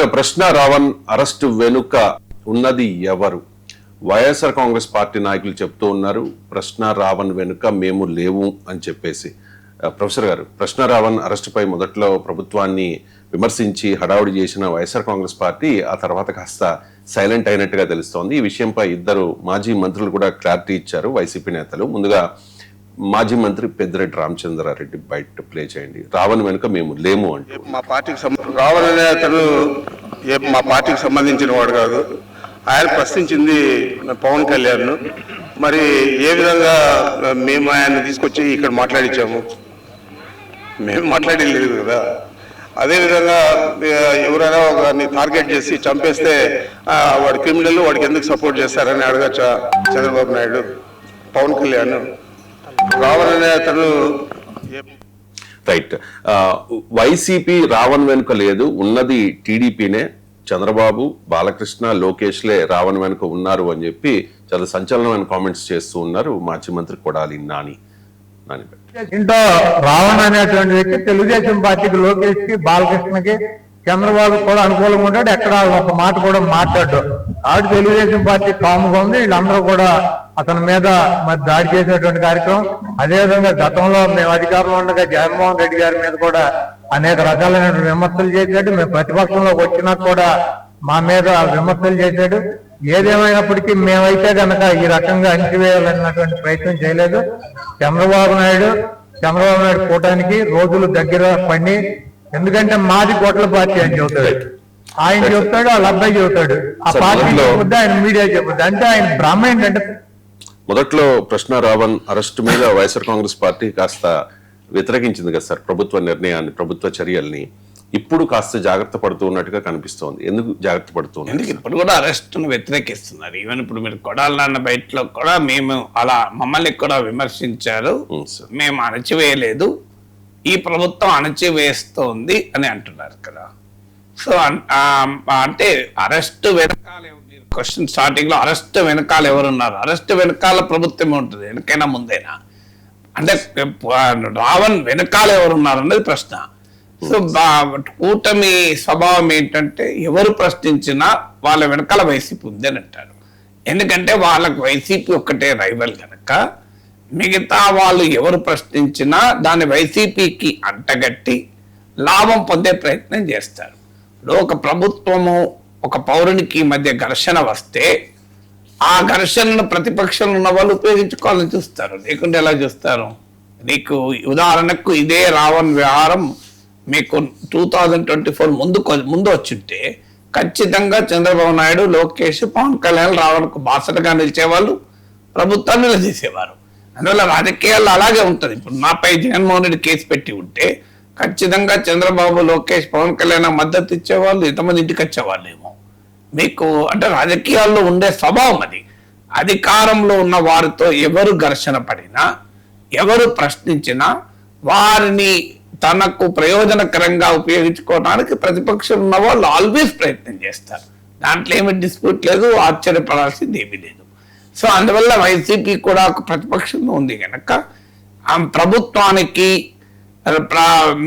విధాయక ప్రశ్న రావణ్ అరెస్టు వెనుక ఉన్నది ఎవరు? వైఎస్ఆర్ కాంగ్రెస్ పార్టీ నాయకులు చెప్తూ ఉన్నారు, ప్రశ్న రావణ్ వెనుక మేము లేవు అని చెప్పేసి. ప్రొఫెసర్ గారు, ప్రశ్న రావణ్ అరెస్టుపై మొదట్లో ప్రభుత్వాన్ని విమర్శించి హడావుడి చేసిన వైఎస్ఆర్ కాంగ్రెస్ పార్టీ ఆ తర్వాత కాస్త సైలెంట్ అయినట్టుగా తెలుస్తోంది. ఈ విషయంపై ఇద్దరు మాజీ మంత్రులు కూడా క్లారిటీ ఇచ్చారు, వైసీపీ నేతలు. ముందుగా మాజీ మంత్రి పెద్దిరెడ్డి రామచంద్రారెడ్డి బయట ప్లే చేయండి. రావణ్ వెనుక మేము లేము అంటే మా పార్టీకి రావణ్ అనే అతను మా పార్టీకి సంబంధించిన వాడు కాదు. ఆయన ప్రశ్నించింది పవన్ కళ్యాణ్. మరి ఏ విధంగా మేము ఆయన తీసుకొచ్చి ఇక్కడ మాట్లాడించాము? మేము మాట్లాడలేదు కదా. అదేవిధంగా ఎవరైనా ఒకరిని టార్గెట్ చేసి చంపేస్తే వాడు క్రిమినల్, వాడికి ఎందుకు సపోర్ట్ చేస్తారని అడగచ్చా చంద్రబాబు నాయుడు, పవన్ కళ్యాణ్? రావణ్ అనే అతను రైట్. వైసీపీ రావణ్ వెనుక లేదు, ఉన్నది టీడీపీనే. చంద్రబాబు, బాలకృష్ణ, లోకేష్లే రావణ్ వెనుక ఉన్నారు అని చెప్పి చాలా సంచలనమైన కామెంట్స్ చేస్తూ ఉన్నారు మాజీ మంత్రి కొడాలి నాని. ఇంట్లో రావణ్ అనేటువంటి వ్యక్తి తెలుగుదేశం పార్టీకి, లోకేష్ కి, బాలకృష్ణకి, చంద్రబాబు కూడా అనుకూలంగా ఉంటాడు. ఎక్కడ ఒక మాట కూడా మాట్లాడు. ఆవిడ తెలుగుదేశం పార్టీ కాముగా ఉంది. వీళ్ళందరూ కూడా అతని మీద మరి దాడి చేసేటువంటి కార్యక్రమం. అదేవిధంగా గతంలో మేము అధికారంలో ఉండగా జగన్మోహన్ రెడ్డి గారి మీద కూడా అనేక రకాలైనటువంటి విమర్శలు చేశాడు. మేము ప్రతిపక్షంలోకి వచ్చినా కూడా మా మీద విమర్శలు చేశాడు. ఏదేమైనప్పటికీ మేమైతే కనుక ఈ రకంగా అణిచివేయాలన్నటువంటి ప్రయత్నం చేయలేదు. చంద్రబాబు నాయుడు కూటానికి రోజులు దగ్గర పడి, ఎందుకంటే మాది కోట్ల పార్టీ అని చెబుతాడు. ఆయన చెబుతాడు, వాళ్ళ అబ్బాయి చెబుతాడు. ఆ పార్టీ చెప్పొద్దు, ఆయన మీడియా చెప్పొద్దు. అంటే ఆయన భ్రమ ఏంటంటే, మొదట్లో ప్రశ్న రావణ్ అరెస్టు మీద వైఎస్ఆర్ కాంగ్రెస్ పార్టీ కాస్త వ్యతిరేకించింది కదా సార్ ప్రభుత్వ నిర్ణయాన్ని, ప్రభుత్వ చర్యల్ని. ఇప్పుడు కాస్త జాగ్రత్త పడుతూ ఉన్నట్టుగా కనిపిస్తోంది. ఎందుకు జాగ్రత్త పడుతుంది? ఎందుకు ఇప్పుడు కూడా అరెస్టును వ్యతిరేకిస్తున్నారు? ఈవెన్ ఇప్పుడు మీరు కొడాలి నాన్న బయటలో కూడా మేము అలా మమ్మల్ని కూడా విమర్శించారు, మేము అణచివేయలేదు, ఈ ప్రభుత్వం అణచివేస్తోంది అని అంటున్నారు కదా. సో అంటే అరెస్ట్ వెనకాల క్వశ్చన్ స్టార్టింగ్ లో అరెస్ట్ వెనకాల ఎవరున్నారు? అరెస్ట్ వెనకాల ప్రభుత్వమే ఉంటుంది, వెనకైనా ముందైనా. అంటే రావణ్ వెనకాల ఎవరున్నారు అన్నది ప్రశ్న. సో కూటమి స్వభావం ఏంటంటే ఎవరు ప్రశ్నించినా వాళ్ళ వెనకాల వైసీపీ ఉంది అని అంటారు. ఎందుకంటే వాళ్ళకు వైసీపీ ఒక్కటే రైవల్ కనుక మిగతా వాళ్ళు ఎవరు ప్రశ్నించినా దాన్ని వైసీపీకి అంటగట్టి లాభం పొందే ప్రయత్నం చేస్తారు. ఒక ప్రభుత్వము ఒక పౌరునికి మధ్య ఘర్షణ వస్తే ఆ ఘర్షణను ప్రతిపక్షంలో ఉన్న వాళ్ళు ఉపయోగించుకోవాలని చూస్తారు, లేకుంటే ఎలా చూస్తారు? నీకు ఉదాహరణకు ఇదే రావణ్ వ్యవహారం మీకు 2024 ముందు వచ్చింటే ఖచ్చితంగా చంద్రబాబు నాయుడు, లోకేష్, పవన్ కళ్యాణ్ రావణ్కు బాసటగా నిలిచేవాళ్ళు, ప్రభుత్వాన్ని నిలదీసేవారు. అందువల్ల రాజకీయాల్లో అలాగే ఉంటుంది. ఇప్పుడు నాపై జగన్మోహన్ రెడ్డి కేసు పెట్టి ఉంటే ఖచ్చితంగా చంద్రబాబు, లోకేష్, పవన్ కళ్యాణ్ మద్దతు ఇచ్చేవాళ్ళు, ఎంతమంది ఇంటికి వచ్చేవాళ్ళేమో. మీకు అంటే రాజకీయాల్లో ఉండే స్వభావం అది. అధికారంలో ఉన్న వారితో ఎవరు ఘర్షణ పడినా, ఎవరు ప్రశ్నించినా వారిని తనకు ప్రయోజనకరంగా ఉపయోగించుకోవడానికి ప్రతిపక్షంలో ఉన్న వాళ్ళు ఆల్వేస్ ప్రయత్నం చేస్తారు. దాంట్లో ఏమి డిస్ప్యూట్ లేదు, ఆశ్చర్యపడాల్సింది ఏమీ లేదు. సో అందువల్ల వైసీపీ కూడా ఒక ప్రతిపక్షంలో ఉంది కనుక ఆ ప్రభుత్వానికి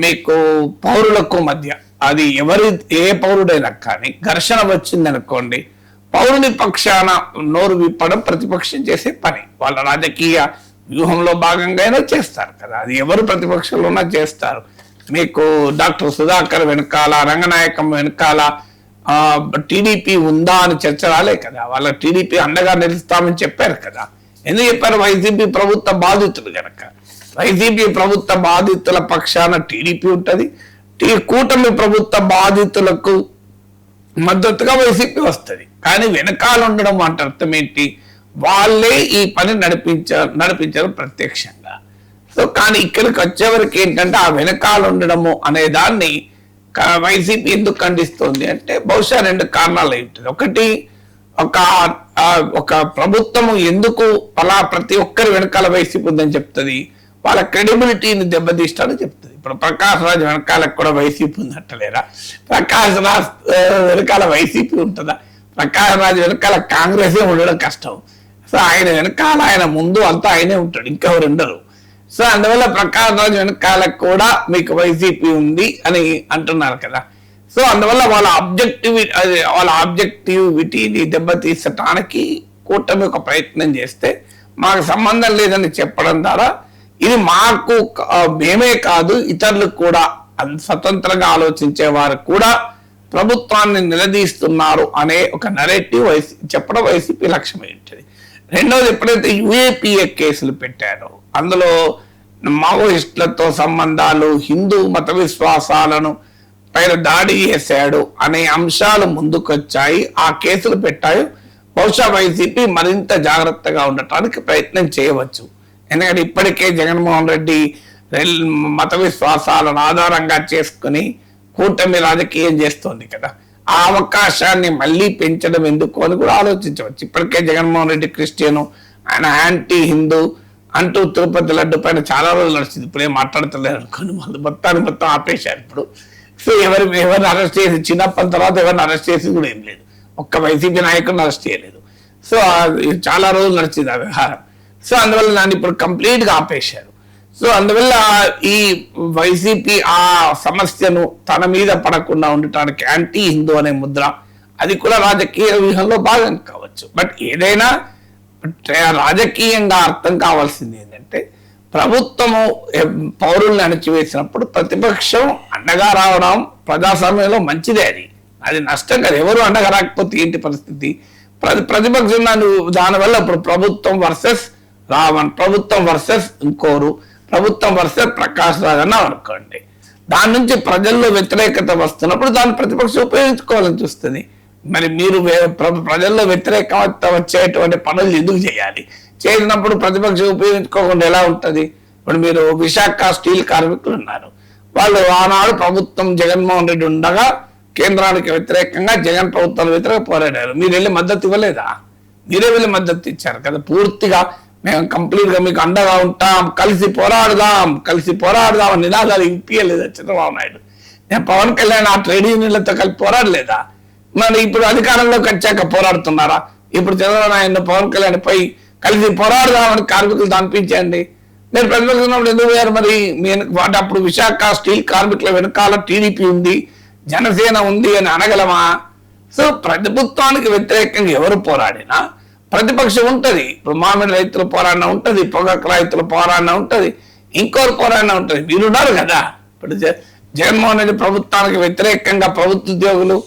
మీకు పౌరులకు మధ్య, అది ఏ పౌరుడైనా కానీ ఘర్షణ వచ్చిందనుకోండి, పౌరుని పక్షాన నోరు విప్పడం ప్రతిపక్షం చేసే పని. వాళ్ళ రాజకీయ వ్యూహంలో భాగంగా చేస్తారు కదా, అది ఎవరు ప్రతిపక్షంలో ఉన్నా చేస్తారు. మీకు డాక్టర్ సుధాకర్ వెనకాల, రంగనాయకం వెనకాల టీడీపీ ఉందా అని చర్చ రాలే కదా. వాళ్ళ టీడీపీ అండగా నిలుస్తామని చెప్పారు కదా. ఎందుకు చెప్పారు? వైసీపీ ప్రభుత్వ బాధితులు కనుక. వైసీపీ ప్రభుత్వ బాధితుల పక్షాన టీడీపీ ఉంటుంది, కూటమి ప్రభుత్వ బాధితులకు మద్దతుగా వైసీపీ వస్తుంది. కానీ వెనకాల ఉండడం అంటే అర్థం ఏంటి? వాళ్ళే ఈ పని నడిపించారు ప్రత్యక్షంగా. సో కానీ ఇక్కడికి వచ్చేవరకు ఏంటంటే ఆ వెనకాల ఉండడము అనే దాన్ని వైసీపీ ఎందుకు ఖండిస్తోంది అంటే బహుశా రెండు కారణాలు ఉంటుంది. ఒకటి, ఒక ప్రభుత్వము ఎందుకు అలా ప్రతి ఒక్కరి వెనకాల వైసీపీ ఉందని చెప్తుంది, వాళ్ళ క్రెడిబిలిటీని దెబ్బతీస్తాడని చెప్తుంది. ఇప్పుడు ప్రకాష్ రాజ్ వెనకాలకు కూడా వైసీపీ ఉందంటలేరా? ప్రకాష్ రాజ్ వెనకాల వైసీపీ ఉంటుందా? ప్రకాష్ రాజ్ వెనకాల కాంగ్రెసే ఉండడం కష్టం. సో ఆయన వెనకాల, ఆయన ముందు అంతా ఆయనే ఉంటాడు, ఇంకెవరు ఉండరు. సో అందువల్ల ప్రకాష్ రాజ్ వెనకాలకు కూడా మీకు వైసీపీ ఉంది అని అంటున్నారు కదా. సో అందువల్ల వాళ్ళ ఆబ్జెక్టివిటీని దెబ్బతీసటానికి కూటమి ఒక ప్రయత్నం చేస్తే మాకు సంబంధం లేదని చెప్పడం ద్వారా ఇది మాకు మేమే కాదు ఇతరులు కూడా స్వతంత్రంగా ఆలోచించే వారు కూడా ప్రభుత్వాన్ని నిలదీస్తున్నారు అనే ఒక నరేటివ్ చెప్పడం వైసీపీ లక్ష్యం ఏంటిది. రెండోది, ఎప్పుడైతే యుఏపిఏ కేసులు పెట్టారో అందులో మావోయిస్టులతో సంబంధాలు, హిందూ మత విశ్వాసాలను పైన దాడి చేశాడు అనే అంశాలు ముందుకొచ్చాయి, ఆ కేసులు పెట్టాయి. బహుశా వైసీపీ మరింత జాగ్రత్తగా ఉండటానికి ప్రయత్నం చేయవచ్చు. ఎందుకంటే ఇప్పటికే జగన్మోహన్ రెడ్డి మత విశ్వాసాలను ఆధారంగా చేసుకుని కూటమి రాజకీయం చేస్తోంది కదా, ఆ అవకాశాన్ని మళ్ళీ పెంచడం ఎందుకు అని కూడా ఆలోచించవచ్చు. ఇప్పటికే జగన్మోహన్ రెడ్డి క్రిస్టియను, ఆయన యాంటీ హిందూ అంటూ తిరుపతి లడ్డు పైన చాలా రోజులు నడుస్తుంది. ఇప్పుడే మాట్లాడతలేదు అనుకోండి, మొత్తం ఆపేశారు ఇప్పుడు. సో ఎవరిని అరెస్ట్ చేసి చిన్నప్పటి తర్వాత ఎవరిని అరెస్ట్ చేసి కూడా ఏం లేదు, ఒక్క వైసీపీ నాయకుడిని అరెస్ట్ చేయలేదు. సో చాలా రోజులు నడిచింది ఆ వ్యవహారం. సో అందువల్ల దాన్ని ఇప్పుడు కంప్లీట్ గా ఆపేశారు. సో అందువల్ల ఈ వైసీపీ ఆ సమస్యను తన మీద పడకుండా ఉండటానికి యాంటీ హిందూ అనే ముద్ర, అది కూడా రాజకీయ వ్యూహంలో భాగం కావచ్చు. బట్ ఏదైనా రాజకీయంగా అర్థం కావాల్సింది ఏంటంటే, ప్రభుత్వము పౌరుల్ని అణచివేసినప్పుడు ప్రతిపక్షం అండగా రావడం ప్రజాస్వామ్యంలో మంచిదే. అది నష్టం కదా. ఎవరు అండగా రాకపోతే ఏంటి పరిస్థితి? ప్రతిపక్షం దానివల్ల ఇప్పుడు ప్రభుత్వం వర్సెస్ రావణ్, ప్రభుత్వం వర్సెస్ ఇంకోరు, ప్రభుత్వం వర్సెస్ ప్రకాష్ రాజ్ అన్నాం అనుకోండి, దాని నుంచి ప్రజల్లో వ్యతిరేకత వస్తున్నప్పుడు దాన్ని ప్రతిపక్షం ఉపయోగించుకోవాలని చూస్తుంది. మరి మీరు ప్రజల్లో వ్యతిరేకత వచ్చేటువంటి పనులు ఎందుకు చేయాలి? చేసినప్పుడు ప్రతిపక్షం ఉపయోగించుకోకుండా ఎలా ఉంటుంది? ఇప్పుడు మీరు విశాఖ స్టీల్ కార్మికులు ఉన్నారు, వాళ్ళు ఆనాడు ప్రభుత్వం జగన్మోహన్ రెడ్డి ఉండగా కేంద్రానికి వ్యతిరేకంగా జగన్ ప్రభుత్వం వ్యతిరేకంగా పోరాడారు. మీరు వెళ్ళి మద్దతు ఇవ్వలేదా? మీరే వెళ్ళి మద్దతు ఇచ్చారు కదా. పూర్తిగా మేము కంప్లీట్ గా మీకు అండగా ఉంటాం, కలిసి పోరాడదాం అని నినాదాలు ఇప్పియలేదా చంద్రబాబు నాయుడు? నేను పవన్ కళ్యాణ్ ఆ ట్రేడ్ యూనియన్లతో కలిసి పోరాడలేదా? మరి ఇప్పుడు అధికారంలోకి వచ్చాక పోరాడుతున్నారా? ఇప్పుడు చంద్రబాబు నాయుడు పవన్ కళ్యాణ్ పై కలిసి పోరాడదామని కార్మికులు అనిపించండి. మీరు ప్రతిపక్షంలో ఎందుకు పోయారు? మరి వాటి అప్పుడు విశాఖ స్టీల్ కార్మికుల వెనకాల టీడీపీ ఉంది, జనసేన ఉంది అని అనగలమా? సో ప్రభుత్వానికి వ్యతిరేకంగా ఎవరు పోరాడినా ప్రతిపక్షం ఉంటది. ఇప్పుడు మామిడి రైతుల పోరాడిన ఉంటది, పొగాకు రైతుల పోరాడిన ఉంటది, ఇంకోరు పోరాడిన ఉంటది. మీరున్నారు కదా. ఇప్పుడు జగన్మోహన్ రెడ్డి ప్రభుత్వానికి వ్యతిరేకంగా ప్రభుత్వ ఉద్యోగులు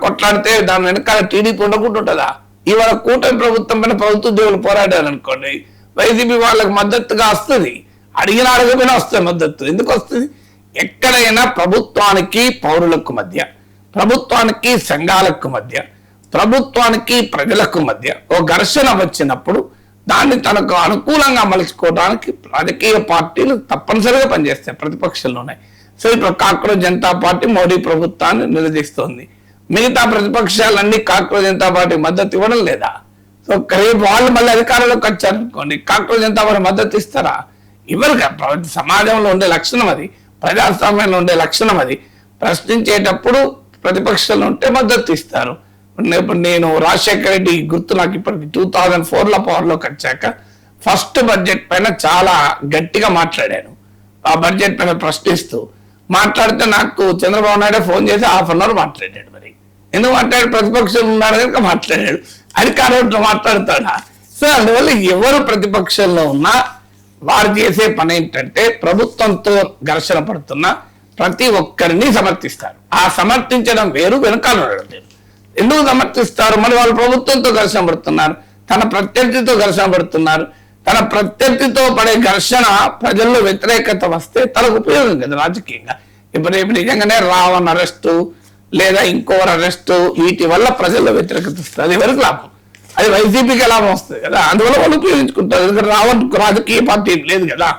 కొట్లాడితే దాని వెనకాల టీడీపీ ఉండకుంటుంటదా? ఇవాళ కూటమి ప్రభుత్వం పైన ప్రభుత్వ ఉద్యోగులు పోరాడారు అనుకోండి, వైసీపీ వాళ్ళకి మద్దతుగా వస్తుంది, అడిగిన అడగమైనా వస్తుంది మద్దతు. ఎందుకు వస్తుంది? ఎక్కడైనా ప్రభుత్వానికి పౌరులకు మధ్య, ప్రభుత్వానికి సంఘాలకు మధ్య, ప్రభుత్వానికి ప్రజలకు మధ్య ఓ ఘర్షణ వచ్చినప్పుడు దాన్ని తనకు అనుకూలంగా మలుచుకోవడానికి రాజకీయ పార్టీలు తప్పనిసరిగా పనిచేస్తాయి ప్రతిపక్షంలోనే. సో ఇప్పుడు కాక్రోజ్ జనతా పార్టీ మోడీ ప్రభుత్వాన్ని నిలదీస్తోంది, మిగతా ప్రతిపక్షాలన్నీ కాక్రోజ్ జనతా పార్టీ మద్దతు ఇవ్వడం లేదా? సో రేపు వాళ్ళు మళ్ళీ అధికారంలోకి వచ్చారనుకోండి, కాక్రోజ్ జనతా పార్టీ మద్దతు ఇస్తారా? ఇవ్వరుగా. సమాజంలో ఉండే లక్షణం అది, ప్రజాస్వామ్యంలో ఉండే లక్షణం అది. ప్రశ్నించేటప్పుడు ప్రతిపక్షంలో ఉంటే మద్దతు ఇస్తారు. ఇప్పుడు నేను రాజశేఖర రెడ్డి గుర్తు నాకు ఇప్పటికి 2004లో పవర్లోకి వచ్చాక ఫస్ట్ బడ్జెట్ పైన చాలా గట్టిగా మాట్లాడాను. ఆ బడ్జెట్ పైన ప్రశ్నిస్తూ మాట్లాడితే నాకు చంద్రబాబు నాయుడు ఫోన్ చేసి ½ అన్ అవర్ మాట్లాడాడు. మరి ఎందుకు మాట్లాడాడు? ప్రతిపక్షంలో ఉన్నాడు కనుక మాట్లాడాడు, అధికారంతో మాట్లాడతాడా? సో అందువల్ల ఎవరు ప్రతిపక్షంలో ఉన్నా వారు చేసే పని ఏంటంటే ప్రభుత్వంతో ఘర్షణ పడుతున్న ప్రతి ఒక్కరిని సమర్థిస్తారు. ఆ సమర్థించడం వేరు, వెనకాల ఉండడం వేరు. ఎందుకు సమర్థిస్తారు? మరి వాళ్ళు ప్రభుత్వంతో ఘర్షణ పడుతున్నారు, తన ప్రత్యర్థితో ఘర్షణ పడుతున్నారు. తన ప్రత్యర్థితో పడే ఘర్షణ ప్రజల్లో వ్యతిరేకత వస్తే తనకు ఉపయోగం కదా రాజకీయంగా. ఇప్పుడు నిజంగానే రావణ్ అరెస్టు లేదా ఇంకోరు అరెస్టు, వీటి వల్ల ప్రజల్లో వ్యతిరేకత వస్తుంది. అది ఎవరికి లాభం? అది వైసీపీకి లాభం వస్తుంది కదా. అందువల్ల వాళ్ళు ఉపయోగించుకుంటారు. ఎందుకంటే రావణ్ రాజకీయ పార్టీ లేదు కదా,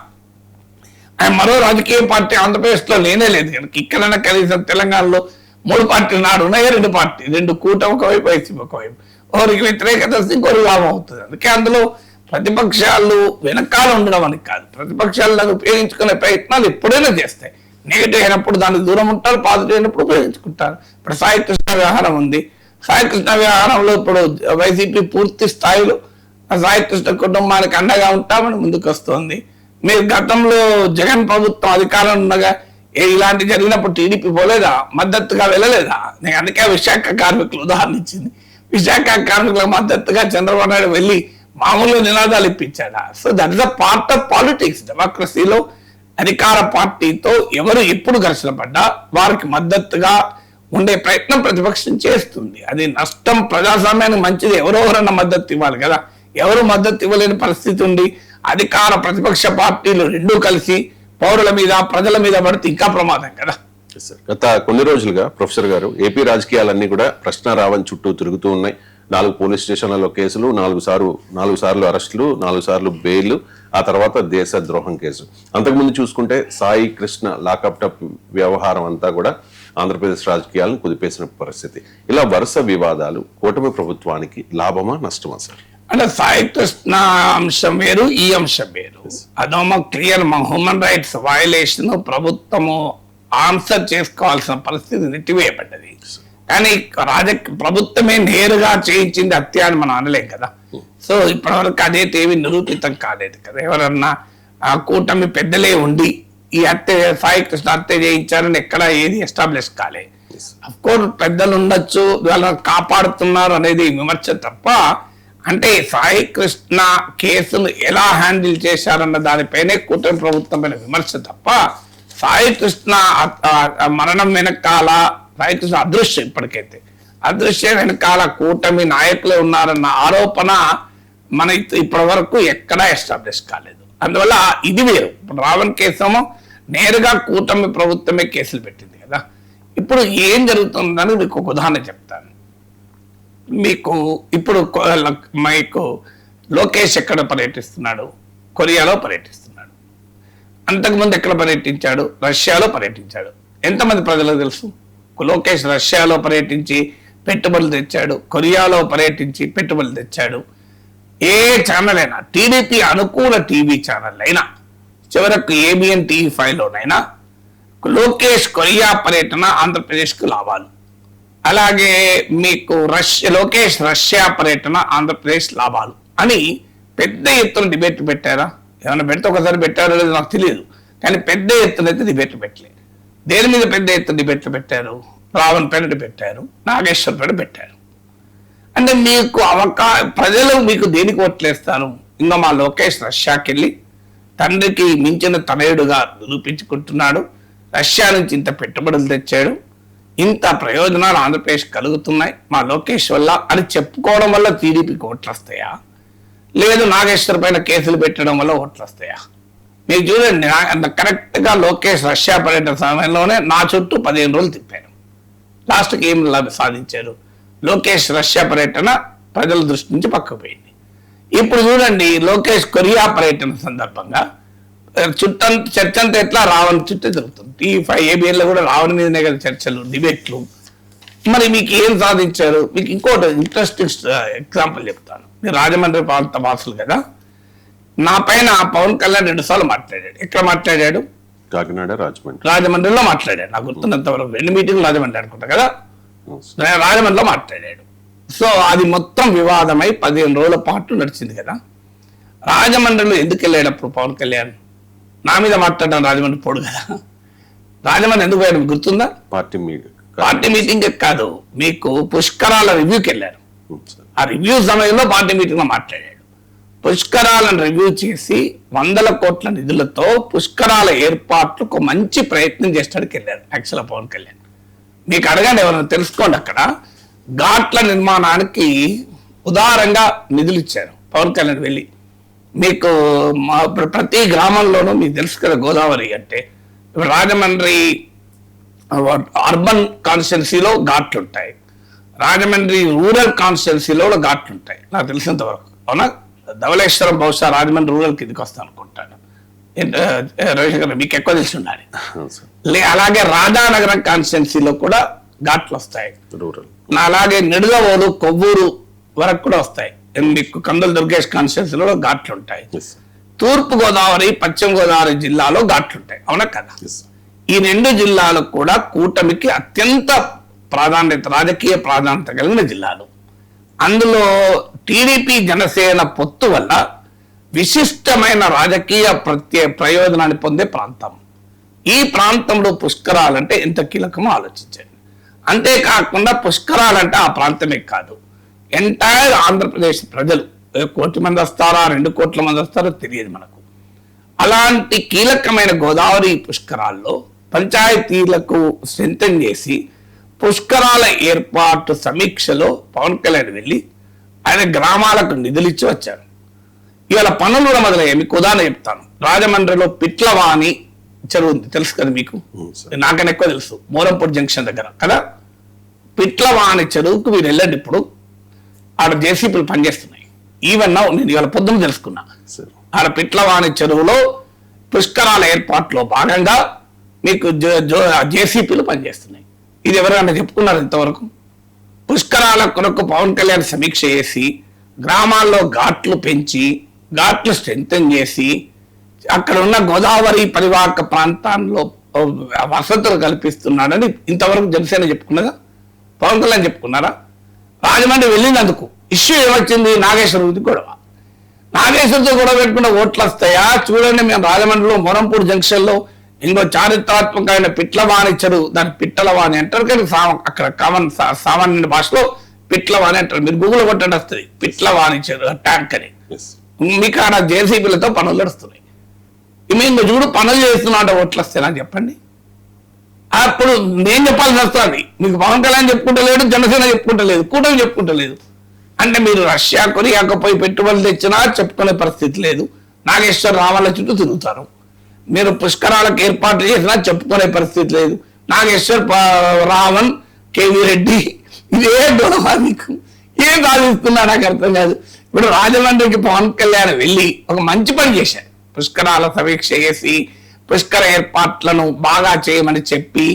ఆయన మరో రాజకీయ పార్టీ ఆంధ్రప్రదేశ్లో లేనే లేదు కనుక. ఇక్కడైనా కనీసం తెలంగాణలో 3 పార్టీలు నాడు ఉన్నాయి, 2 పార్టీ, 2 కూటమి ఒకవైపు, వైసీపీ ఒకవైపు. ఒకరికి వ్యతిరేకత వస్తే ఇంకొకరికి లాభం అవుతుంది. అందుకే అందులో ప్రతిపక్షాలు వెనకాల ఉండడం అని కాదు, ప్రతిపక్షాలను ఉపయోగించుకునే ప్రయత్నాలు ఎప్పుడైనా చేస్తాయి. నెగిటివ్ అయినప్పుడు దానికి దూరం ఉంటారు, పాజిటివ్ అయినప్పుడు ఉపయోగించుకుంటారు. ఇప్పుడు సాయి కృష్ణ వ్యవహారం ఉంది. సాయి కృష్ణ వ్యవహారంలో ఇప్పుడు వైసీపీ పూర్తి స్థాయిలో సాయి కృష్ణ కుటుంబానికి అండగా ఉంటామని ముందుకు వస్తుంది. మీరు గతంలో జగన్ ప్రభుత్వం అధికారం ఉండగా ఇలాంటి జరిగినప్పుడు టీడీపీ పోలేదా, మద్దతుగా వెళ్ళలేదా? నేను అందుకే విశాఖ కార్మికులు ఉదాహరణ ఇచ్చింది. విశాఖ కార్మికులకు మద్దతుగా చంద్రబాబు నాయుడు వెళ్ళి మామూలుగా నినాదాలు ఇప్పించాడా? So that is a part of politics. డెమోక్రసీలో అధికార పార్టీతో ఎవరు ఎప్పుడు ఘర్షణ పడ్డా వారికి మద్దతుగా ఉండే ప్రయత్నం ప్రతిపక్షం చేస్తుంది. అది నష్టం ప్రజాస్వామ్యానికి మంచిది. ఎవరెవరన్నా మద్దతు ఇవ్వాలి కదా. ఎవరు మద్దతు ఇవ్వలేని పరిస్థితి ఉంది. అధికార ప్రతిపక్ష పార్టీలు రెండూ కలిసి పౌరుల మీద ప్రజల మీద పడితే ఇంకా ప్రమాదం కదా. గత కొన్ని రోజులుగా ప్రొఫెసర్ గారు ఏపీ రాజకీయాలన్నీ కూడా ప్రశ్న రావణ్ చుట్టూ తిరుగుతూ ఉన్నాయి. 4 పోలీస్ స్టేషన్లలో కేసులు, 4 సార్లు అరెస్టులు, 4 సార్లు బెయిల్, ఆ తర్వాత దేశద్రోహం కేసు. అంతకుముందు చూసుకుంటే సాయి కృష్ణ లాకప్ టప్ వ్యవహారం అంతా కూడా ఆంధ్రప్రదేశ్ రాజకీయాలను కుదిపేసిన పరిస్థితి. ఇలా వరుస వివాదాలు కూటమి ప్రభుత్వానికి లాభమా నష్టమా సార్? అంటే సాయి కృష్ణ అంశం వేరు, ఈ అంశం వేరు. అదోమో క్లియర్ హ్యూమన్ రైట్స్ వయలేషన్. ప్రభుత్వము ఆన్సర్ చేసుకోవాల్సిన పరిస్థితి నెట్టివేయబడ్డది. కానీ ప్రభుత్వమే నేరుగా చేయించింది హత్య అని మనం అనలేం కదా. సో ఇప్పటివరకు అదేమి నిరూపితం కాలేదు కదా. ఎవరన్నా ఆ కూటమి పెద్దలే ఉండి ఈ హత్య సాయి కృష్ణ హత్య చేయించారని ఎక్కడ ఏది ఎస్టాబ్లిష్ కాలే. అఫ్ కోర్స్ పెద్దలు ఉండొచ్చు, వాళ్ళని కాపాడుతున్నారు అనేది విమర్శ తప్ప, అంటే సాయి కృష్ణ కేసును ఎలా హ్యాండిల్ చేశారన్న దానిపైనే కూటమి ప్రభుత్వం పైన విమర్శ తప్ప, సాయి కృష్ణ మరణం వెనకాల సాయి కృష్ణ అదృశ్యం, ఇప్పటికైతే అదృశ్యం వెనకాల కూటమి నాయకులే ఉన్నారన్న ఆరోపణ మన ఇప్పటి వరకు ఎక్కడా ఎస్టాబ్లిష్ కాలేదు. అందువల్ల ఇది వేరు. ఇప్పుడు రావణ్ కేసేమో నేరుగా కూటమి ప్రభుత్వమే కేసులు పెట్టింది కదా. ఇప్పుడు ఏం జరుగుతుందని మీకు ఒక ఉదాహరణ చెప్తాను. మీకు ఇప్పుడు మీకు లోకేష్ ఎక్కడ పర్యటిస్తున్నాడు? కొరియాలో పర్యటిస్తున్నాడు. అంతకుముందు ఎక్కడ పర్యటించాడు? రష్యాలో పర్యటించాడు. ఎంతమంది ప్రజలకు తెలుసు? లోకేష్ రష్యాలో పర్యటించి పెట్టుబడులు తెచ్చాడు, కొరియాలో పర్యటించి పెట్టుబడులు తెచ్చాడు. ఏ ఛానల్ అయినా, టీడీపీ అనుకూల టీవీ ఛానల్ అయినా, చివరకు ఏబిఎన్ టీవీ5లోనైనా లోకేష్ కొరియా పర్యటన ఆంధ్రప్రదేశ్కు లాభాలు. అలాగే మీకు లోకేష్ రష్యా పర్యటన ఆంధ్రప్రదేశ్ లాభాలు అని పెద్ద ఎత్తున డిబేట్ పెట్టారా? ఏమైనా పెడితే ఒకసారి పెట్టారో లేదో నాకు తెలియదు, కానీ పెద్ద ఎత్తున అయితే డిబేట్లు పెట్టలేదు. దేని మీద పెద్ద ఎత్తున డిబేట్లు పెట్టారు? రావణ్ పైన పెట్టారు, నాగేశ్వర్ పైన పెట్టారు. అంటే మీకు ప్రజలు మీకు దేనికి ఓట్లేస్తారు? ఇంకా మా లోకేష్ రష్యాకి వెళ్ళి తండ్రికి మించిన తనయుడుగా నిరూపించుకుంటున్నాడు, రష్యా నుంచి ఇంత పెట్టుబడులు తెచ్చాడు, ఇంత ప్రయోజనాలు ఆంధ్రప్రదేశ్ కలుగుతున్నాయి మా లోకేష్ వల్ల అని చెప్పుకోవడం వల్ల టీడీపీకి ఓట్లు వస్తాయా? లేదు నాగేశ్వర్ పైన కేసులు పెట్టడం వల్ల ఓట్లు వస్తాయా? మీరు చూడండి, కరెక్ట్గా లోకేష్ రష్యా పర్యటన సమయంలోనే నా చుట్టూ 15 రోజులు తిప్పారు. లాస్ట్కి ఏం సాధించారు? లోకేష్ రష్యా పర్యటన ప్రజల దృష్టి నుంచి పక్కకు పోయింది. ఇప్పుడు చూడండి, లోకేష్ కొరియా పర్యటన సందర్భంగా చర్చ అంతా ఎట్లా రావణ్ చుట్టూ జరుగుతుంది. టీవీ5 ఏబిఎన్లో కూడా రావణ్ మీదనే కదా చర్చలు, డిబేట్లు. మరి మీకు ఏం సాధించారు? మీకు ఇంకోటి ఇంట్రెస్టింగ్ ఎగ్జాంపుల్ చెప్తాను. మీరు రాజమండ్రి ప్రాంత వాసులు కదా. నా పైన పవన్ కళ్యాణ్ 2 సార్లు మాట్లాడాడు. ఎక్కడ మాట్లాడాడు? కాకినాడ, రాజమండ్రిలో మాట్లాడాడు. నాకు గుర్తున్నంత వరకు 2 మీటింగ్లు రాజమండ్రి అనుకుంటా కదా. రాజమండ్రిలో మాట్లాడాడు. సో అది మొత్తం వివాదమై 15 రోజుల పాటు నడిచింది కదా. రాజమండ్రిలో ఎందుకు వెళ్ళేటప్పుడు పవన్ కళ్యాణ్ నా మీద మాట్లాడడం రాజమండ్రి పోడు కదా. రాజమండ్రి ఎందుకు పోయాడు గుర్తుందా? పార్టీ మీటింగ్ కాదు, మీకు పుష్కరాల రివ్యూకి వెళ్ళారు. ఆ రివ్యూ సమయంలో పార్టీ మీటింగ్ లో మాట్లాడాడు. పుష్కరాలను రివ్యూ చేసి 100 కోట్ల నిధులతో పుష్కరాల ఏర్పాట్లకు మంచి ప్రయత్నం చేసడానికి వెళ్ళారు యాక్చువల్గా పవన్ కళ్యాణ్. మీకు అడగండి, ఎవరైనా తెలుసుకోండి. అక్కడ ఘాట్ల నిర్మాణానికి ఉదారంగా నిధులు ఇచ్చారు పవన్ కళ్యాణ్ వెళ్ళి. మీకు ప్రతి గ్రామంలోనూ మీకు తెలుసు కదా, గోదావరి అంటే ఇప్పుడు రాజమండ్రి అర్బన్ కాన్స్టిట్యున్సీలో ఘాట్లు ఉంటాయి, రాజమండ్రి రూరల్ కాన్స్టిట్యున్సీలో కూడా ఘాట్లు ఉంటాయి నాకు తెలిసినంత వరకు. అవునా? ధవళేశ్వరం బహుశా రాజమండ్రి రూరల్ కిందకి వస్తా అనుకుంటాను. రవిశంకర్ మీకు ఎక్కువ తెలిసి ఉండాలి. అలాగే రాధానగరం కాన్స్టిట్యున్సీలో కూడా ఘాట్లు వస్తాయి. అలాగే నిడదవోలు, కొవ్వూరు వరకు కూడా వస్తాయి. మీకు కందుల దుర్గేష్ కాన్స్టిట్యున్సీలో ఘాట్లు ఉంటాయి. తూర్పు గోదావరి, పశ్చిమ గోదావరి జిల్లాలో ఘాట్లు ఉంటాయి. అవునా కదా? ఈ 2 జిల్లాలకు కూడా కూటమికి అత్యంత ప్రాధాన్యత, రాజకీయ ప్రాధాన్యత కలిగిన జిల్లాలు. అందులో టీడీపీ జనసేన పొత్తు వల్ల విశిష్టమైన రాజకీయ ప్రయోజనాన్ని పొందే ప్రాంతం. ఈ ప్రాంతంలో పుష్కరాలంటే ఎంత కీలకమో ఆలోచించండి. అంతేకాకుండా పుష్కరాలంటే ఆ ప్రాంతమే కాదు, ఎంటైర్ ఆంధ్రప్రదేశ్ ప్రజలు 1 కోటి మంది వస్తారా 2 కోట్ల మంది వస్తారో తెలియదు మనకు. అలాంటి కీలకమైన గోదావరి పుష్కరాల్లో పంచాయతీలకు స్ట్రెంథెన్ చేసి పుష్కరాల ఏర్పాటు సమీక్షలో పవన్ కళ్యాణ్ వెళ్ళి ఆయన గ్రామాలకు నిధులు ఇచ్చి వచ్చారు. ఇవాళ పనులు కూడా మొదలయ్యాయి. మీకు ఉదాహరణ చెప్తాను. రాజమండ్రిలో పిట్లవాణి చెరువు ఉంది, తెలుసు కదా మీకు, నాకన్నా ఎక్కువ తెలుసు, మోరంపూర్ జంక్షన్ దగ్గర కదా. పిట్లవాణి చెరువుకు మీరు వెళ్ళండి, ఇప్పుడు ఆడ జేసీపీలు పనిచేస్తున్నాయి. ఈవెన్ నేను ఇవాళ పొద్దున్న తెలుసుకున్నా, ఆడ పిట్లవాణి చెరువులో పుష్కరాల ఏర్పాట్లో భాగంగా మీకు జేసీపీలు పనిచేస్తున్నాయి. ఇది ఎవరైనా చెప్పుకున్నారు ఇంతవరకు? పుష్కరాల కొరకు పవన్ కళ్యాణ్ సమీక్ష చేసి గ్రామాల్లో ఘాట్లు పెంచి ఘాట్లు స్ట్రెంథెన్ చేసి అక్కడ ఉన్న గోదావరి పరివాహక ప్రాంతాల్లో వసతులు కల్పిస్తున్నాడని ఇంతవరకు జనసేన చెప్పుకున్నదా? పవన్ కళ్యాణ్ చెప్పుకున్నారా? రాజమండ్రి వెళ్ళినందుకు ఇష్యూ ఏమొచ్చింది? నాగేశ్వరరావుది గొడవ. నాగేశ్వరతో గొడవ పెట్టుకున్న ఓట్లు వస్తాయా? చూడండి, మేము రాజమండ్రిలో మొరంపూర్ జంక్షన్ లో ఇంకో చారిత్రాత్మకమైన పిట్లవాణి చెరువు, దాని పిట్టలవాణి అంటారు కానీ అక్కడ సామాన్య భాషలో పిట్లవాణి అంటారు. మీరు గూగుల్ కొట్టండి వస్తుంది పిట్లవాణి చెరువు ట్యాంక్ అని. మీకు ఆడ జేసీబీలతో పనులు నడుస్తున్నాయి. మేము చూడు పనులు చేస్తున్నా అంటే ఓట్లు వస్తాయా చెప్పండి. అప్పుడు నేను చెప్పాల్సి వస్తుంది. మీకు పవన్ కళ్యాణ్ చెప్పుకుంటలేడు, జనసేన చెప్పుకుంటలేదు, కూటమి చెప్పుకుంటలేదు. అంటే మీరు రష్యా కొరియాకు పోయి పెట్టుబడులు తెచ్చినా చెప్పుకునే పరిస్థితి లేదు. నాగేశ్వర రావాల చుట్టూ తిరుగుతారు. మీరు పుష్కరాలకు ఏర్పాటు చేసినా చెప్పుకునే పరిస్థితి లేదు. నాగేశ్వర్, రావణ్, కేవీ రెడ్డి, ఇదే గొడవ. మీకు ఏం సాధిస్తున్నా నాకు అర్థం కాదు. ఇప్పుడు రాజమండ్రికి పవన్ కళ్యాణ్ వెళ్ళి ఒక మంచి పని చేశారు. పుష్కరాల సమీక్ష చేసి పుష్కర ఏర్పాట్లను బాగా చేయమని చెప్పి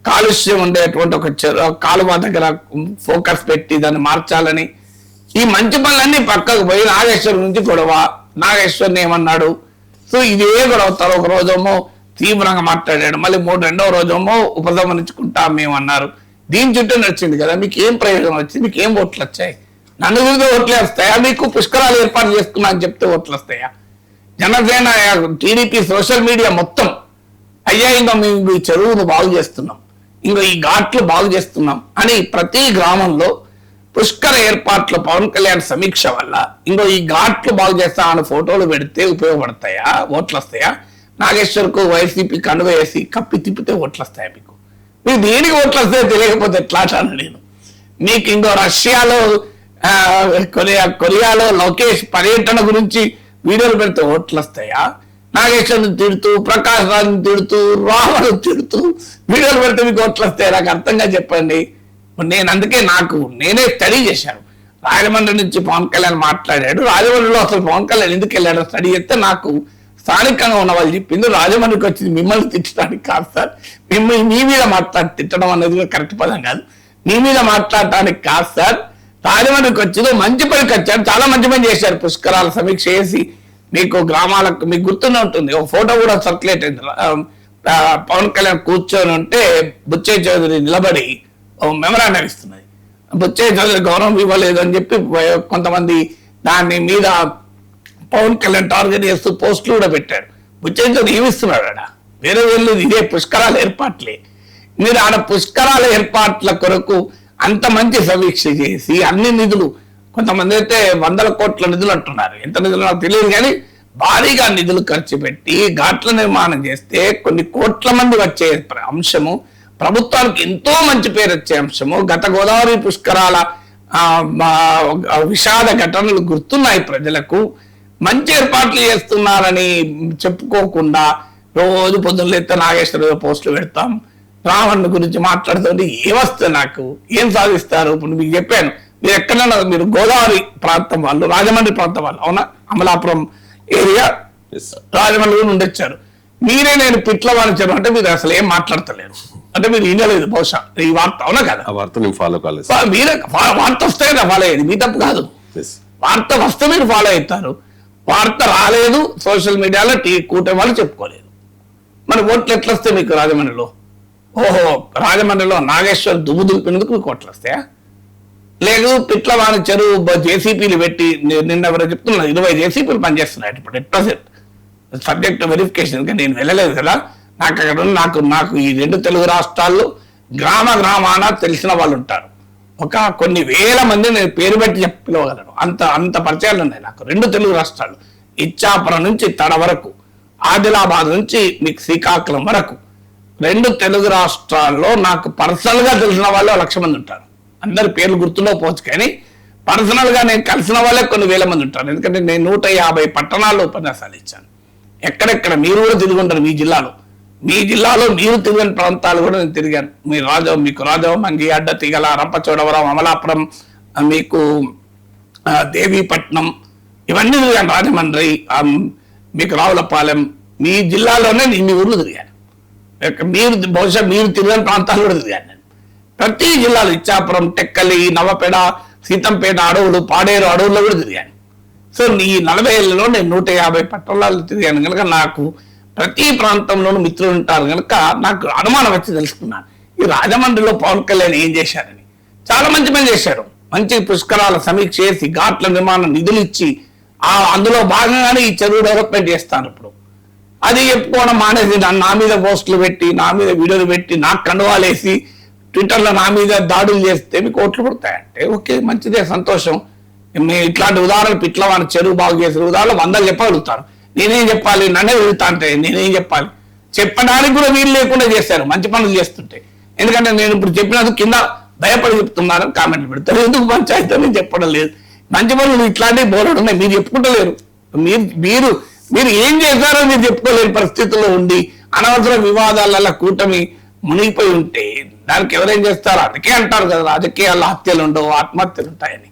కాలుష్యం ఉండేటువంటి ఒక కాలువ దగ్గర ఫోకస్ పెట్టి దాన్ని మార్చాలని, ఈ మంచి పనులన్నీ పక్కకు పోయి నాగేశ్వర్ నుంచి గొడవ. నాగేశ్వర్ని ఏమన్నాడు? సో ఇదే గొడవ అవుతారు. ఒక రోజేమో తీవ్రంగా మాట్లాడాడు, మళ్ళీ రెండవ రోజేమో ఉపసంహరించుకుంటాం మేము అన్నారు. దీని చుట్టూ నచ్చింది కదా. మీకు ఏం ప్రయోజనం వచ్చింది? మీకు ఏం ఓట్లు వచ్చాయి? నన్ను గురించి ఓట్లే వస్తాయా? మీకు పుష్కరాలు ఏర్పాటు చేసుకున్నా అని చెప్తే ఓట్లు వస్తాయా? జనసేన, టీడీపీ సోషల్ మీడియా మొత్తం అయ్యా ఇంకా మేము ఈ చెరువును బాగు చేస్తున్నాం, ఇంకా ఈ ఘాట్లు బాగు చేస్తున్నాం అని ప్రతి గ్రామంలో పుష్కర ఏర్పాట్లు పవన్ కళ్యాణ్ సమీక్ష వల్ల ఇంకో ఈ ఘాట్లు బాగు చేస్తా అని ఫోటోలు పెడితే ఉపయోగపడతాయా? ఓట్లు వస్తాయా? నాగేశ్వర్కు వైసీపీ కండువ వేసి కప్పి తిప్పితే ఓట్లు వస్తాయా? మీకు దేనికి ఓట్లు వస్తాయో తెలియకపోతే ఎట్లా అంటాను నేను. మీకు ఇంకో రష్యాలో కొరియాలో లోకేష్ పర్యటన గురించి వీడియోలు పెడితే ఓట్లు వస్తాయా? నాగేశ్వర్ని తిడుతూ, ప్రకాష్ రాజ్ని తిడుతూ, రావణ్ తిడుతూ వీడియోలు పెడితే మీకు ఓట్లు వస్తాయా? నాకు అర్థంగా చెప్పండి. నేను అందుకే నేనే స్టడీ చేశాను. రాజమండ్రి నుంచి పవన్ కళ్యాణ్ మాట్లాడాడు. రాజమండ్రిలో అసలు పవన్ కళ్యాణ్ ఎందుకు వెళ్ళాడో స్టడీ చేస్తే నాకు స్థానికంగా ఉన్న వాళ్ళు చెప్పింది, రాజమండ్రికి వచ్చింది మిమ్మల్ని తిట్టడానికి కాదు సార్, మిమ్మల్ని మీ మీద తిట్టడం అనేది కరెక్ట్ పదం కాదు, మీ మీద మాట్లాడటానికి కాదు సార్, రాజమండ్రికి వచ్చిందో మంచి పనికి వచ్చారు, చాలా మంచి పని చేశారు. పుష్కరాల సమీక్ష చేసి మీకు గ్రామాలకు, మీకు గుర్తునే ఉంటుంది, ఒక ఫోటో కూడా సర్క్యులేట్ అయింది. పవన్ కళ్యాణ్ కూర్చొని ఉంటే బుచ్చయ్య చౌదరి నిలబడి మెమరాండం ఇస్తున్నది. బుచ్చయ్య చౌదరి గౌరవం ఇవ్వలేదు అని చెప్పి కొంతమంది దాని మీద పవన్ కళ్యాణ్ టార్గెట్ చేస్తూ పోస్టులు కూడా పెట్టారు. బుచ్చయ్య చౌదరి ఏమిస్తున్నాడు ఆడ? వేరే వెళ్ళేది ఇదే పుష్కరాల ఏర్పాట్లే. మీరు ఆడ పుష్కరాల ఏర్పాట్ల కొరకు అంత మంచి సమీక్ష చేసి అన్ని నిధులు, కొంతమంది అయితే 100 కోట్ల నిధులు అంటున్నారు, ఎంత నిధులు నాకు తెలియదు కానీ భారీగా నిధులు ఖర్చు పెట్టి ఘాట్ల నిర్మాణం చేస్తే కొన్ని కోట్ల మంది వచ్చే అంశము, ప్రభుత్వానికి ఎంతో మంచి పేరు వచ్చే అంశము. గత గోదావరి పుష్కరాల విషాద ఘటనలు గుర్తున్నాయి ప్రజలకు. మంచి ఏర్పాట్లు చేస్తున్నారని చెప్పుకోకుండా రోజు పొద్దున్నలేస్తే నాగేశ్వర పోస్టులు పెడతాం, రావణ్ గురించి మాట్లాడుతుంటే ఏమొస్తుంది? నాకు ఏం సాధిస్తారు? ఇప్పుడు మీకు చెప్పాను, మీరు ఎక్కడన్నా మీరు గోదావరి ప్రాంతం వాళ్ళు, రాజమండ్రి ప్రాంతం వాళ్ళు, అవునా? అమలాపురం ఏరియా రాజమండ్రి నుండి వచ్చారు. మీరే నేను పిట్లవాణి చెరువు అంటే మీరు అసలు ఏం మాట్లాడతలేరు, అంటే మీరు వినలేదు బహుశా ఈ వార్త, అవునా కదా? ఫాలో కాలేదు. మీరే వార్త వస్తే కదా ఫాలో అయ్యేది, మీ తప్పు కాదు. వార్త వస్తే మీరు ఫాలో అవుతారు. వార్త రాలేదు, సోషల్ మీడియాలో కూటమి వాళ్ళు చెప్పుకోలేదు. మరి ఓట్లు ఎట్లా వస్తాయి మీకు రాజమండ్రిలో? ఓహో, రాజమండ్రిలో నాగేశ్వర్ దుమ్ము దులిపినందుకు మీకు ఓట్లు వస్తాయా? లేదు, పిట్లవాణి చెరువు జేసీపీలు పెట్టి, నిన్న ఎవరో చెప్తున్నారు 20 జేసీపీలు పనిచేస్తున్నాయి ఇప్పుడు ఎట్ ప్రెసెంట్, సబ్జెక్ట్ వెరిఫికేషన్. నేను వెళ్ళలేదు కదా, నాకు అక్కడ నాకు ఈ 2 తెలుగు రాష్ట్రాల్లో గ్రామాన తెలిసిన వాళ్ళు ఉంటారు. కొన్ని వేల మంది నేను పేరు పెట్టి చెప్పగలను. అంత పరిచయాలు ఉన్నాయి నాకు 2 తెలుగు రాష్ట్రాలు. ఇచ్చాపురం నుంచి తడ వరకు, ఆదిలాబాద్ నుంచి మీకు శ్రీకాకుళం వరకు 2 తెలుగు రాష్ట్రాల్లో నాకు పర్సనల్ గా తెలిసిన వాళ్ళు 1,00,000 మంది ఉంటారు. అందరి పేర్లు గుర్తుండకపోవచ్చు, కానీ పర్సనల్ గా నేను కలిసిన వాళ్ళే కొన్ని వేల మంది ఉంటారు. ఎందుకంటే నేను 150 పట్టణాల్లో ఉపన్యాసాలు ఇచ్చాను. ఎక్కడెక్కడ మీరు కూడా తిరిగి ఉంటారు. మీ జిల్లాలో మీరు తిరిగిన ప్రాంతాలు కూడా నేను తిరిగాను. మీకు రాజమంగి, అడ్డతిగల, రంపచోడవరం, అమలాపురం, మీకు దేవీపట్నం, ఇవన్నీ తిరిగాను. రాజమండ్రి, మీకు రావులపాలెం, మీ జిల్లాలోనే ఇన్ని ఊర్లు తిరిగాను. బహుశా మీరు తిరిగిన ప్రాంతాలు కూడా తిరిగాను నేను. ప్రతి జిల్లాలో ఇచ్చాపురం, టెక్కలి, నవపేడ, సీతంపేట అడవులు, పాడేరు అడవుల్లో కూడా తిరిగాను. సో ఈ 40 ఏళ్లలో నేను 150 పట్టణాలు తిరిగాను కనుక నాకు ప్రతి ప్రాంతంలోనూ మిత్రులు ఉంటారు కనుక నాకు అనుమానం వచ్చి తెలుసుకున్నాను ఈ రాజమండ్రిలో పవన్ కళ్యాణ్ ఏం చేశారని. చాలా మంచి పని చేశారు. మంచి పుష్కరాల సమీక్ష చేసి ఘాట్ల నిర్మాణం నిధులు ఇచ్చి అందులో భాగంగానే ఈ చెరువు డెవలప్మెంట్ చేస్తాను. ఇప్పుడు అది చెప్పుకోవడం మానేసి నా మీద పోస్టులు పెట్టి, నా మీద వీడియోలు పెట్టి, నాకు కండువాలేసి ట్విట్టర్లో నా మీద దాడులు చేస్తే మీకు ఓట్లు పడతాయంటే ఓకే, మంచిదే, సంతోషం. మేము ఇట్లాంటి ఉదాహరణలు పిట్లవాని చెరువు బాగు చేసిన ఉదాహరణలు 100 చెప్పగలుగుతాను. నేనేం చెప్పాలి? నన్నే వెళ్తా అంటే నేనేం చెప్పాలి? చెప్పడానికి కూడా వీలు లేకుండా చేశారు మంచి పనులు చేస్తుంటే. ఎందుకంటే నేను ఇప్పుడు చెప్పినందుకు కింద భయపడి చెప్తున్నారని కామెంట్లు పెడతారు. ఎందుకు పంచాయతీ అని చెప్పడం లేదు. మంచి పనులు ఇట్లాంటివి బోర్డు ఉన్నాయి, మీరు చెప్పుకుంటలేరు. మీరు ఏం చేశారో మీరు చెప్పుకోలేని పరిస్థితుల్లో ఉండి అనవసర వివాదాలలో కూటమి మునిగిపోయి ఉంటే దానికి ఎవరేం చేస్తారో అందుకే అంటారు కదా, రాజకీయాల్లో హత్యలు ఉండవు, ఆత్మహత్యలు ఉంటాయని.